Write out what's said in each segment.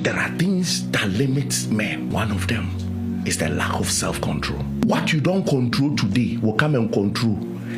There are things that limit men. One of them is the lack of self-control. What you don't control today will come and control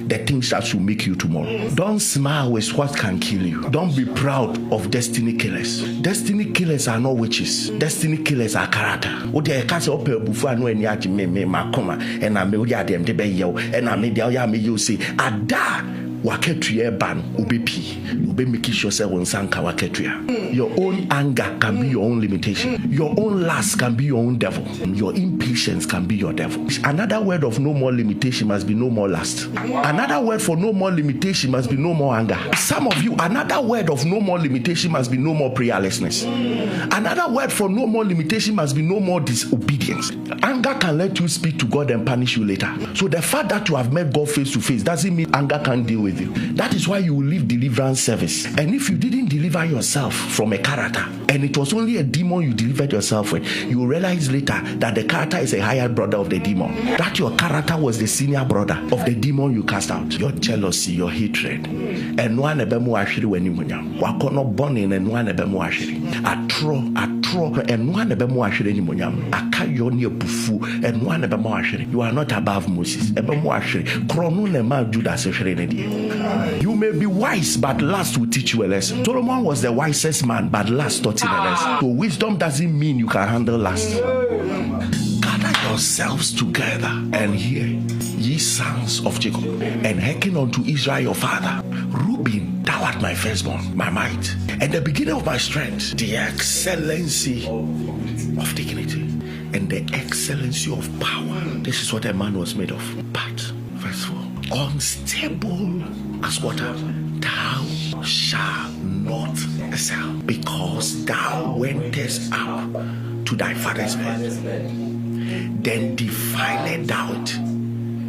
the things that will make you tomorrow. Don't smile with what can kill you. Don't be proud of destiny killers. Destiny killers are not witches. Destiny killers are character. What they can't say open before no any aji me makoma and I me odi adem de be yo and I me dia ya me you say ada waketue ban obepi obe make yourself on sanka waketue. Your own anger can be your own limitation. Your own lust can be your own devil. Your impatience can be your devil. Another word of no more limitation must be no more lust. Another word for no more limitation must be no more anger. Some of you, another word of no more limitation must be no more prayerlessness. Another word for no more limitation must be no more disobedience. Anger can let you speak to God and punish you later. So the fact that you have met God face to face doesn't mean anger can't deal with you. That is why you will leave deliverance service. And if you didn't deliver yourself from a character and it was only a demon you delivered yourself with, you will realize later that the character is a higher brother of the demon. That your character was the senior brother of the demon you cast out. Your jealousy, your hatred. And one ebemu ashiri wenimunyam. Wakono born and one ebemu ashiri. Atro and one ebemu ashiri nimunyam. Akayo ni bufu and one ebemu ashiri. You are not above Moses. Ebemu ashiri. Krono nema Judas ashiri nedi. You may be wise, but lust will teach you a lesson. Solomon was the wisest man, but lust taught him a lesson. So wisdom doesn't mean you can handle lust. Gather yourselves together and hear, ye sons of Jacob, and hearken unto Israel your father. Reuben, thou art my firstborn, my might, and the beginning of my strength, the excellency of dignity, and the excellency of power. This is what a man was made of. But, verse 4, unstable as water, thou shalt not excel, because thou wentest up to thy father's bed. Then defiled thou it.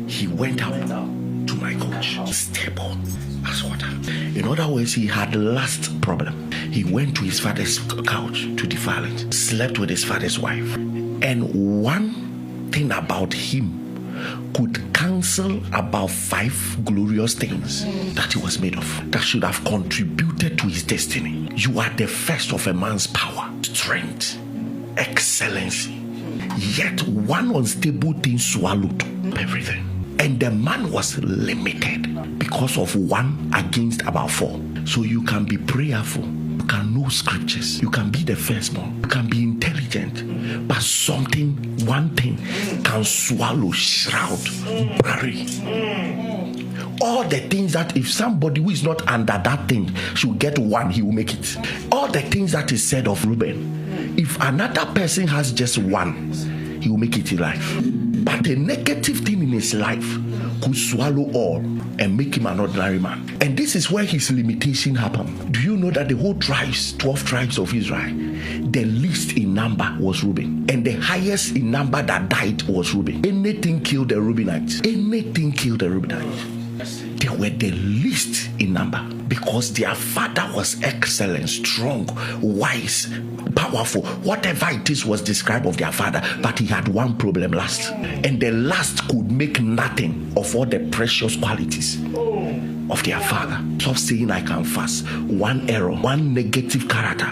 He went up to my couch, stable as water. In other words, he had last problem. He went to his father's couch to defile it, slept with his father's wife. And one thing about him could cancel about 5 glorious things that he was made of, that should have contributed to his destiny. You are the first of a man's power, strength, excellency. Yet one unstable thing swallowed everything. And the man was limited because of 1 against about 4. So you can be prayerful, you can know scriptures, you can be the firstborn, you can be intelligent, but one thing can swallow, shroud, bury. All the things that if somebody who is not under that thing should get 1, he will make it. All the things that is said of Reuben, if another person has just 1, he will make it in life. But a negative thing in his life could swallow all and make him an ordinary man. And this is where his limitation happened. Do you know that the whole 12 tribes of Israel, the least in number was Reuben, and the highest in number that died was Reuben? Anything killed the Reubenites. Anything killed the Reubenites. They were the least in number because their father was excellent, strong, wise, powerful. Whatever it is was described of their father, but he had one problem, lust. And the lust could make nothing of all the precious qualities of their father. Stop saying I can fast. One error, one negative character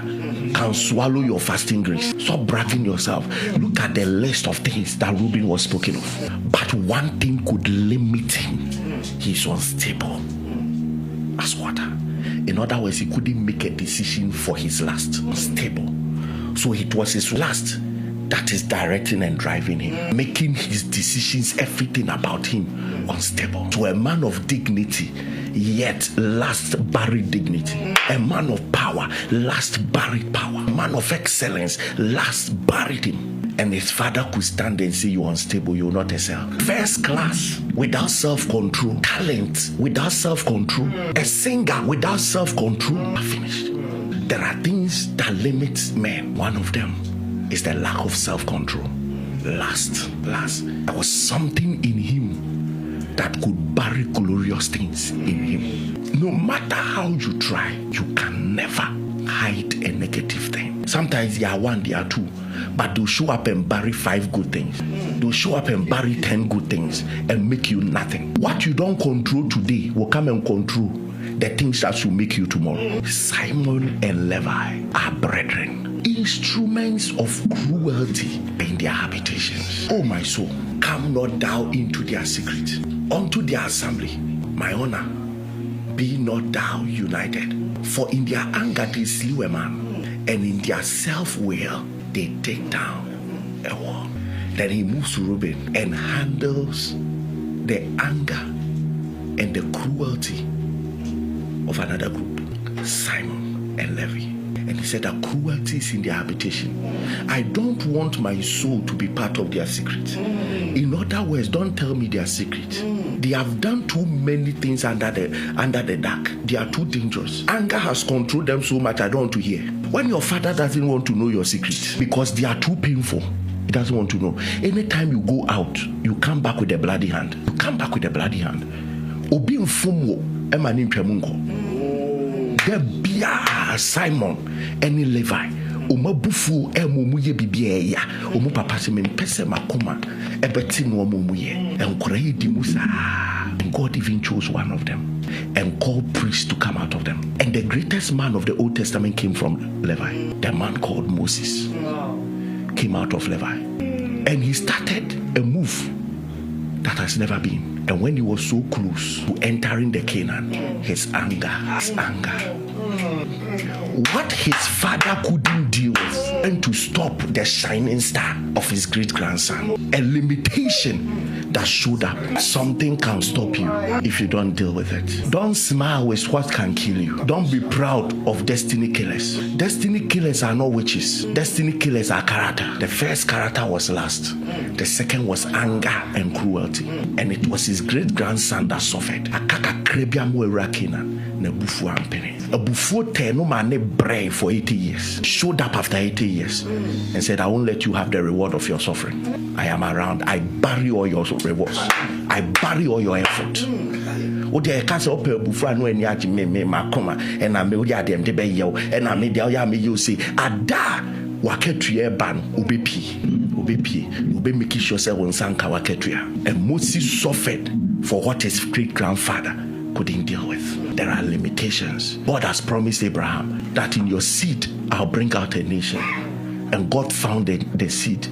can swallow your fasting grace. Stop bragging yourself. Look at the list of things that Reuben was spoken of. But one thing could limit him. He's unstable as water. In other words, he couldn't make a decision for his lust. Unstable. So it was his lust that is directing and driving him, making his decisions, everything about him, unstable. To a man of dignity, yet lust buried dignity. A man of power, lust buried power. A man of excellence, lust buried him. And his father could stand and say, you're unstable, you'll not excel. First class without self-control. Talent without self-control. A singer without self-control. I'm finished. There are things that limit men. One of them is the lack of self-control. Last. There was something in him that could bury glorious things in him. No matter how you try, you can never hide a negative thing. Sometimes they are 1, they are 2, but they'll show up and bury 5 good things. They'll show up and bury 10 good things and make you nothing. What you don't control today will come and control the things that will make you tomorrow. Simon and Levi are brethren. instruments of cruelty in their habitations. O my soul, come not thou into their secret, unto their assembly, my honor, be not thou united. For in their anger they slew a man, and in their self-will they take down a wall. Then he moves to Reuben and handles the anger and the cruelty of another group, Simon and Levi. And he said that cruelty is in their habitation. I don't want my soul to be part of their secret. In other words, don't tell me their secret. They have done too many things under the dark. They are too dangerous. Anger has controlled them so much I don't want to hear. When your father doesn't want to know your secret because they are too painful, he doesn't want to know. Anytime you go out, you come back with a bloody hand. You come back with a bloody hand. Obi mfumo emani mpyamungo. Debia Simon and Levi. Omabufu emuye bibiya. Omu papa se mempese makoma ebeti no omuye. Enkorayi di Musa. And God even chose one of them and called priests to come out of them. And the greatest man of the Old Testament came from Levi. The man called Moses came out of Levi. And he started a move that has never been. And when he was so close to entering the Canaan, his anger. What his father couldn't deal with, and to stop the shining star of his great-grandson. A limitation that showed up. Something can stop you if you don't deal with it. Don't smile with what can kill you. Don't be proud of destiny killers. Destiny killers are not witches. Destiny killers are character. The first character was lust. The second was anger and cruelty. And it was his great-grandson that suffered. A buffo no man brave for 80 years. Showed up after 80 years and said, I won't let you have the reward of your suffering. I am around. I bury all your rewards. I bury all your effort. O de ka se ope buffo no ani agi me makoma and I me odia dem de be yew and I me de oya me you say ada waketue ban obepi obe make sure say won sanka waketue. And Moses suffered for what his great grandfather couldn't deal with. There are limitations. God has promised Abraham that in your seed I'll bring out a nation. And God found the seed.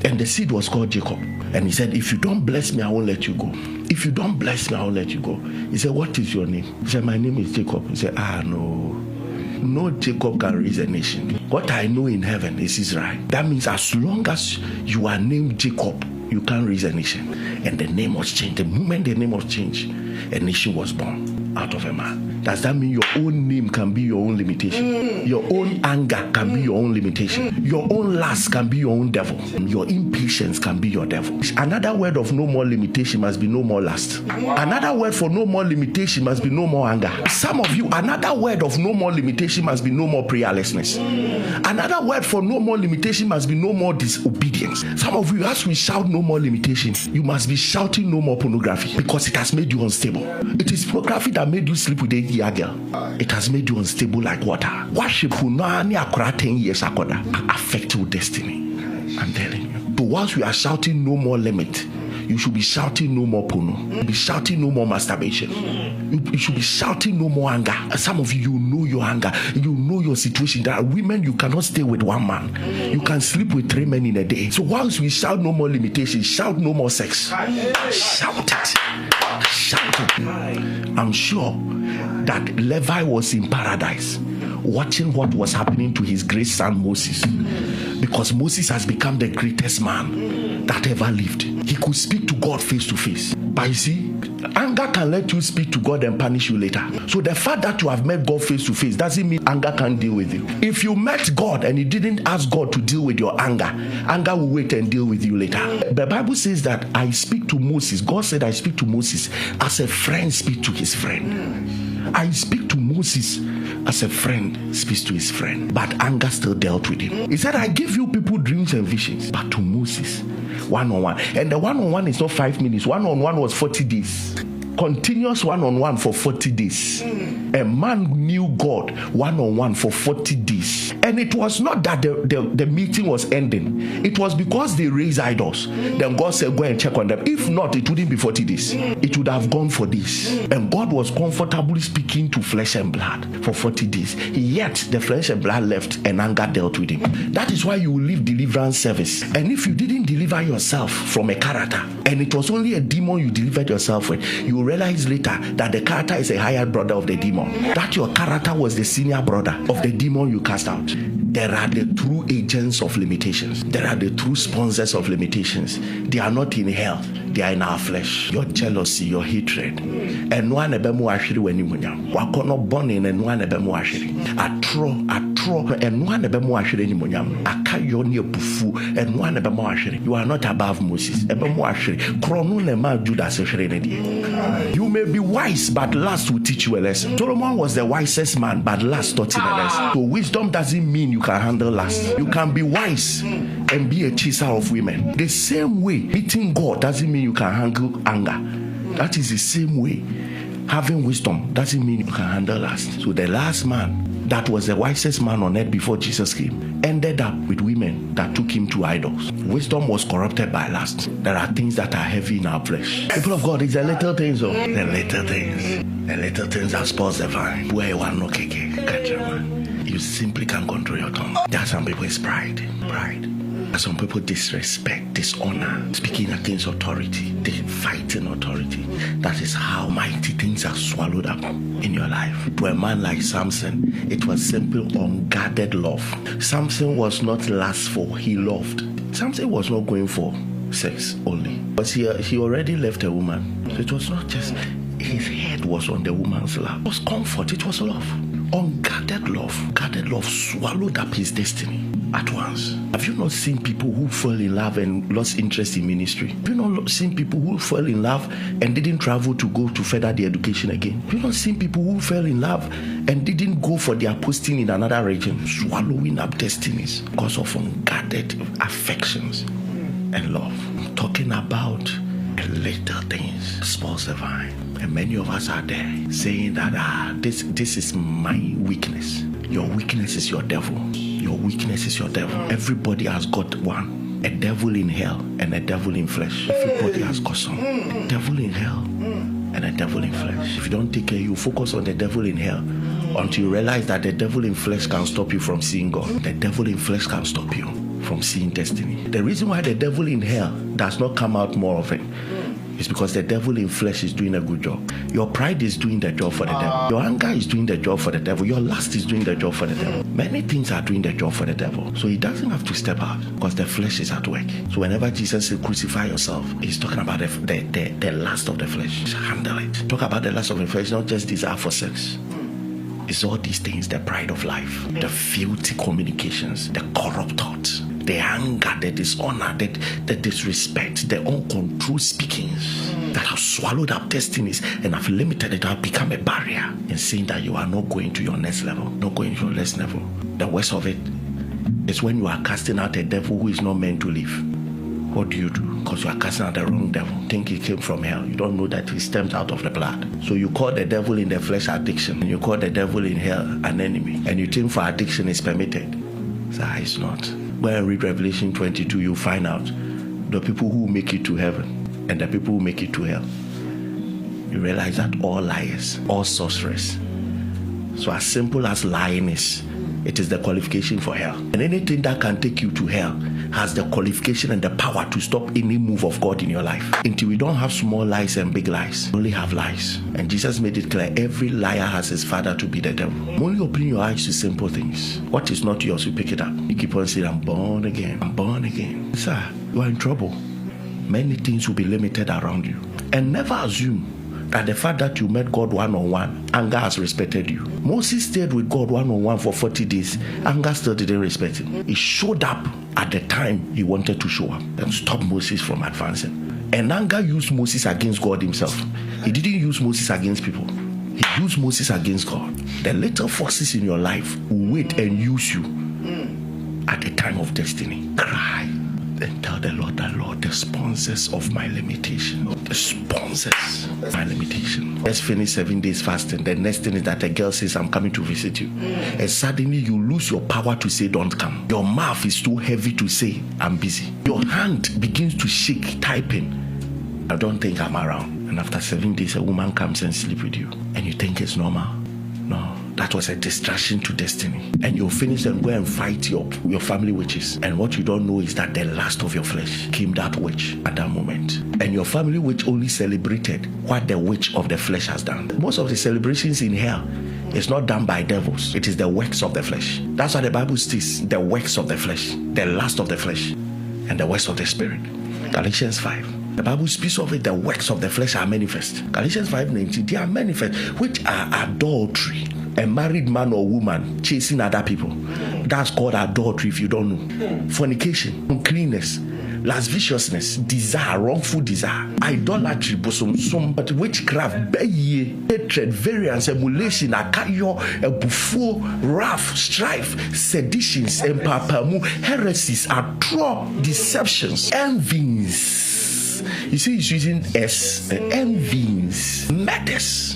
And the seed was called Jacob. And he said, if you don't bless me, I won't let you go. If you don't bless me, I won't let you go. He said, what is your name? He said, my name is Jacob. He said, no Jacob can raise a nation. What I know in heaven is Israel. That means as long as you are named Jacob, you can't raise a nation. And the name was changed. The moment the name was changed, a nation was born out of a man. Does that mean your own name can be your own limitation? Your own anger can be your own limitation. Your own lust can be your own devil. Your impatience can be your devil. Another word of no more limitation must be no more lust. Another word for no more limitation must be no more anger. Some of you, another word of no more limitation must be no more prayerlessness. Another word for no more limitation must be no more disobedience. Some of you, as we shout no more limitation, you must be shouting no more pornography because it has made you unstable. It is pornography that made you sleep with a girl. It has made you unstable like water. Worship will not 10 years affect your destiny. I'm telling you. But once we are shouting no more limit, you should be shouting no more porno. You should be shouting no more masturbation. You should be shouting no more anger. Some of you know your anger. You know your situation. There are women, you cannot stay with one man. You can sleep with 3 men in a day. So once we shout no more limitation, shout no more sex. Shout it. Shout it. I'm sure that Levi was in paradise watching what was happening to his great son Moses, because Moses has become the greatest man that ever lived. He could speak to God face to face. But you see, anger can let you speak to God and punish you later. So the fact that you have met God face to face doesn't mean anger can't deal with you. If you met God and you didn't ask God to deal with your anger, anger will wait and deal with you later. The Bible says that I speak to Moses. God said I speak to Moses as a friend speaks to his friend. I speak to Moses as a friend speaks to his friend. But anger still dealt with him. He said, I give you people dreams and visions. But to Moses, one-on-one. And the one-on-one is not 5 minutes. One-on-one was 40 days. Continuous one-on-one for 40 days. A man knew God one-on-one for 40 days. And it was not that the meeting was ending. It was because they raised idols. Then God said, go and check on them. If not, it wouldn't be 40 days. It would have gone for this. And God was comfortably speaking to flesh and blood for 40 days. Yet the flesh and blood left and anger dealt with him. That is why you will leave deliverance service. And if you didn't deliver yourself from a character, and it was only a demon you delivered yourself with, you will realize later that the character is a higher brother of the demon. That your character was the senior brother of the demon you cast out. There are the true agents of limitations. There are the true sponsors of limitations. They are not in hell. They are in our flesh. Your jealousy, your hatred. And one ebemu ashiri wenimunyam. Wakono burning and one ebemu ashiri. Atro, and one ebemu ashiri nimunyam. Akayo ni bufu and one ebemu ashiri. You are not above Moses. Ebemu ashiri. Kronu nema Judas ashiri nedi. You may be wise, but last will teach you a lesson. Solomon was the wisest man, but last taught him a lesson. So wisdom doesn't mean you can handle last. You can be wise and be a chaser of women. The same way, meeting God doesn't mean you can handle anger. That is the same way. Having wisdom doesn't mean you can handle lust. So the last man, that was the wisest man on earth before Jesus came, ended up with women that took him to idols. Wisdom was corrupted by lust. There are things that are heavy in our flesh. People of God, it's the little things, the little things. The little things that spoils the vine. Where you are no keke, catch your man. You simply can't control your tongue. There are some people, it's pride. Some people disrespect, dishonor, speaking against authority, they fight in authority. That is how mighty things are swallowed up in your life. To a man like Samson, it was simple, unguarded love. Samson was not lustful, he loved. Samson was not going for sex only. But he already left a woman. So it was not just, his head was on the woman's lap. It was comfort, it was love. Unguarded love. Guarded love swallowed up his destiny at once. Have you not seen people who fell in love and lost interest in ministry? Have you not seen people who fell in love and didn't travel to go to further their education again? Have you not seen people who fell in love and didn't go for their posting in another region, swallowing up destinies because of unguarded affections and love? I'm talking about little things spoils the vine. And many of us are there saying that this is my weakness. Your weakness is your devil. Your weakness is your devil. Everybody has got one. A devil in hell and a devil in flesh. Everybody has got some. A devil in hell and a devil in flesh. If you don't take care, you focus on the devil in hell until you realize that the devil in flesh can stop you from seeing God. The devil in flesh can stop you from seeing destiny. The reason why the devil in hell does not come out more often is because the devil in flesh is doing a good job. Your pride is doing the job for the devil. Your anger is doing the job for the devil. Your lust is doing the job for the devil. Many things are doing the job for the devil. So he doesn't have to step out because the flesh is at work. So whenever Jesus said crucify yourself, he's talking about the lust of the flesh. Handle it. Talk about the lust of the flesh, not just desire for sex. It's all these things, the pride of life, the filthy communications, the corrupt thoughts, the anger, the dishonor, the disrespect, the uncontrolled speakings that have swallowed up destinies and have limited it, have become a barrier in saying that you are not going to your next level, not going to your next level. The worst of it is when you are casting out a devil who is not meant to live. What do? Because you are casting out the wrong devil. Think he came from hell. You don't know that he stems out of the blood. So you call the devil in the flesh addiction, and you call the devil in hell an enemy, and you think for addiction is permitted. So it's not. When you read Revelation 22, you find out the people who make it to heaven and the people who make it to hell. You realize that all liars, all sorcerers. So as simple as lying is, it is the qualification for hell. And anything that can take you to hell has the qualification and the power to stop any move of God in your life. Until we don't have small lies and big lies, we only have lies. And Jesus made it clear, every liar has his father to be the devil. Only open your eyes to simple things. What is not yours, you pick it up. You keep on saying, I'm born again, I'm born again. Sir, you are in trouble. Many things will be limited around you. And never assume that the fact that you met God one-on-one, anger has respected you. Moses stayed with God one-on-one for 40 days. Anger still didn't respect him. He showed up at the time he wanted to show up and stop Moses from advancing. And anger used Moses against God himself. He didn't use Moses against people. He used Moses against God. The little foxes in your life will wait and use you at the time of destiny. Cry and tell the Lord, the sponsors of my limitation, The sponsors my limitation. Let's finish 7 days fasting. The next thing is that a girl says, I'm coming to visit you. And suddenly you lose your power to say, don't come. Your mouth is too heavy to say, I'm busy. Your hand begins to shake, typing, I don't think I'm around. And after 7 days, a woman comes and sleeps with you. And you think it's normal. No, that was a distraction to destiny. And you'll finish and go and fight your family witches. And what you don't know is that the last of your flesh came that witch at that moment. And your family witch only celebrated what the witch of the flesh has done. Most of the celebrations in hell is not done by devils. It is the works of the flesh. That's why the Bible states the works of the flesh, the lust of the flesh, and the works of the spirit. Galatians 5. The Bible speaks of it, the works of the flesh are manifest. Galatians 5:19, they are manifest, which are adultery. A married man or woman chasing other people. That's called adultery if you don't know. Fornication, uncleanness, lasciviousness, desire, wrongful desire, idolatry, but witchcraft, hatred, variance, emulation, akayo, ebufu, wrath, strife, seditions, empapamu, heresies, atro, deceptions, envies. You see, he's using S, envies, murders,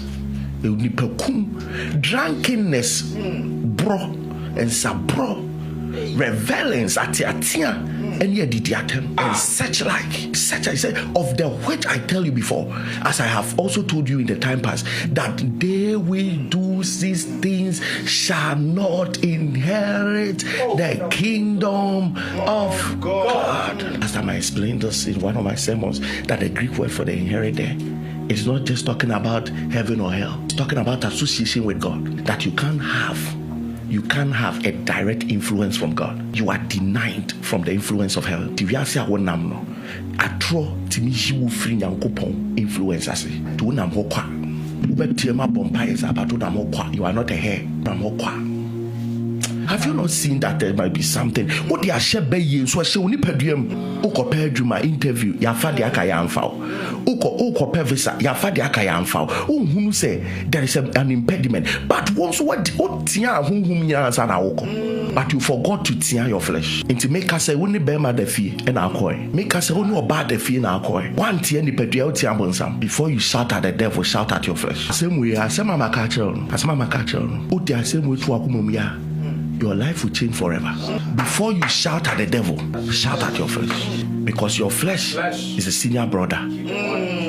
drunkenness, bro, and sabro, revelings, atiatia, and yet and such like. Such I said, of the which I tell you before, as I have also told you in the time past, that they will do these things shall not inherit the kingdom of God. Last time I explained this in one of my sermons, that the Greek word for the inherit there, it's not just talking about heaven or hell. It's talking about association with God. That you can't have a direct influence from God. You are denied from the influence of heaven. Influence you are not a hair. Have you not seen that there might be something? What they are sharing so she only pedrium uko pedruma interview ya fadi aka ya amfa uko visa ya fadi aka ya amfa unhunu say there is an impediment, but once what tia hunhum nya ansa na uko, but you forgot to tia your flesh into make us say only bema the fee and akoy make us say only oba the fee na akoy one tia ni pedria tia bonsam. Before you shout at the devil, shout at your flesh. Same way asema makachel o tia same way to akumum ya. Your life will change forever. Before you shout at the devil, shout at your flesh. Because your flesh is a senior brother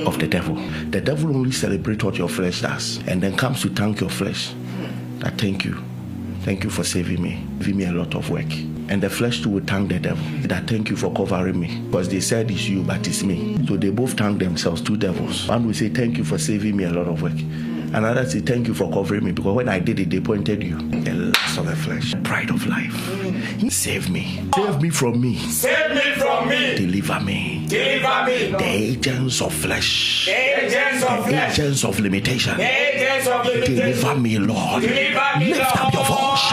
of the devil. The devil only celebrates what your flesh does and then comes to thank your flesh. That thank you. Thank you for saving me. Giving me a lot of work. And the flesh too will thank the devil. That thank you for covering me. Because they said it's you, but it's me. So they both thank themselves, two devils. One will say, thank you for saving me a lot of work. Another say, thank you for covering me, because when I did it, they pointed you. The lust of the flesh, pride of life. Save me. Save me from me. Save me from me. Deliver me. Deliver me. The agents of flesh. The agents of flesh. Agents of limitation. The agents of limitation. Deliver me, Lord. Deliver me, Lift up your voice.